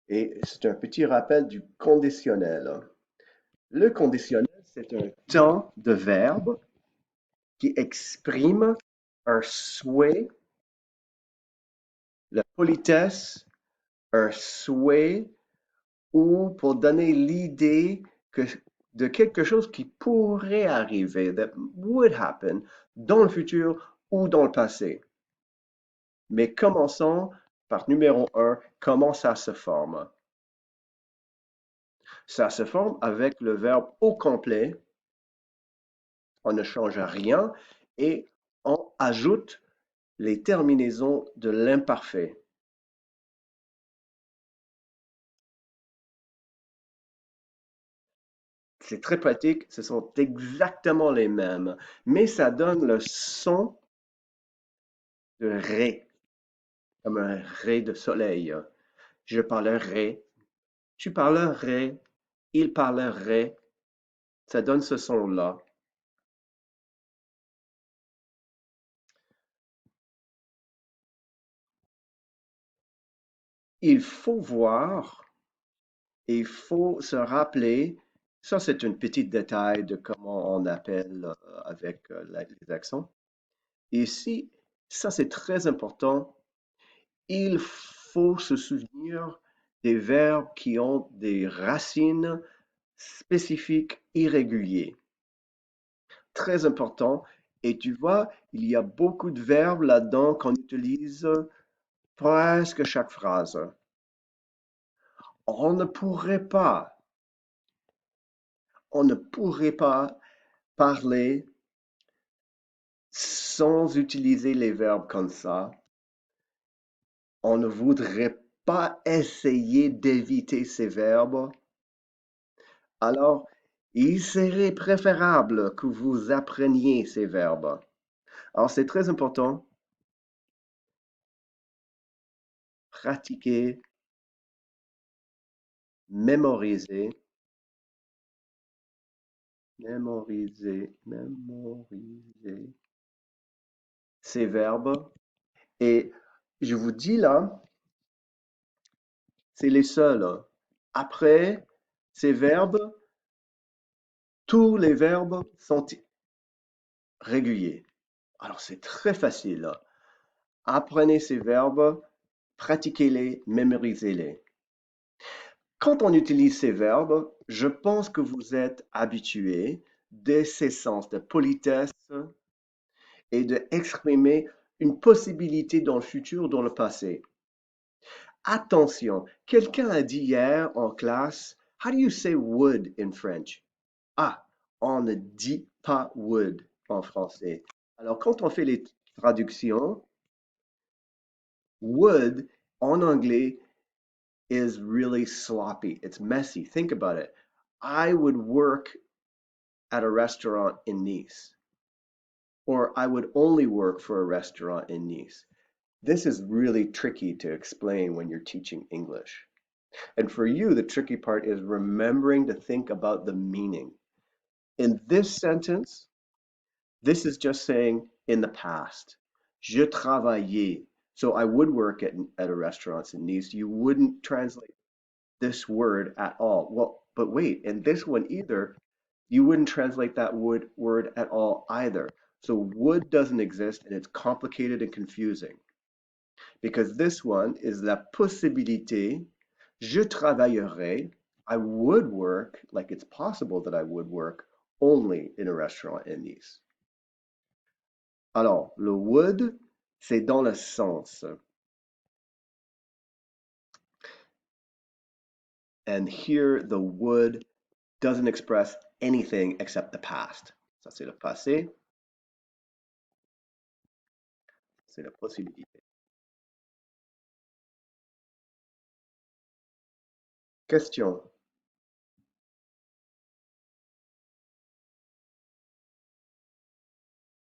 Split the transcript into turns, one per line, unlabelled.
Et c'est un petit rappel du conditionnel. Le conditionnel, c'est un temps de verbe qui exprime un souhait, la politesse, un souhait ou pour donner l'idée que, de quelque chose qui pourrait arriver, that would happen, dans le futur ou dans le passé. Mais commençons par numéro un, comment ça se forme? Ça se forme avec le verbe au complet, on ne change rien et on ajoute les terminaisons de l'imparfait. C'est très pratique, ce sont exactement les mêmes, mais ça donne le son de ré, comme un ray de soleil. Je parlerai, tu parlerais, il parlerait, ça donne ce son-là. Il faut voir et il faut se rappeler, ça c'est un petit détail de comment on appelle avec les accents. Ici, ça c'est très important, il faut se souvenir des verbes qui ont des racines spécifiques irréguliers. Très important. Et tu vois, il y a beaucoup de verbes là-dedans qu'on utilise presque chaque phrase. On ne pourrait pas, on ne pourrait pas parler sans utiliser les verbes comme ça. On ne voudrait pas essayer d'éviter ces verbes. Alors, il serait préférable que vous appreniez ces verbes. Alors, c'est très important. Pratiquer, mémoriser, mémoriser ces verbes. Et je vous dis là, c'est les seuls. Après ces verbes, tous les verbes sont réguliers. Alors, c'est très facile. Apprenez ces verbes, pratiquez-les, mémorisez-les. Quand on utilise ces verbes, je pense que vous êtes habitué de ces sens de politesse et d'exprimer une possibilité dans le futur, dans le passé. Attention, quelqu'un a dit hier en classe, How do you say would in French? Ah, on ne dit pas would en français. Alors, quand on fait les traductions, would en anglais is really sloppy. It's messy. Think about it. I would work at a restaurant in Nice, or I would only work for a restaurant in Nice. This is really tricky to explain when you're teaching English. And for you, the tricky part is remembering to think about the meaning. In this sentence, this is just saying in the past. Je travaillais. So I would work at a restaurant in Nice. You wouldn't translate this word at all. Well, but wait, in this one either, you wouldn't translate that word at all either. So would doesn't exist and it's complicated and confusing because this one is la possibilité, je travaillerai, I would work, like it's possible that I would work only in a restaurant in Nice. Alors, le would, c'est dans le sens. And here the would doesn't express anything except the past. Ça, c'est le passé, c'est la possibilité. Question.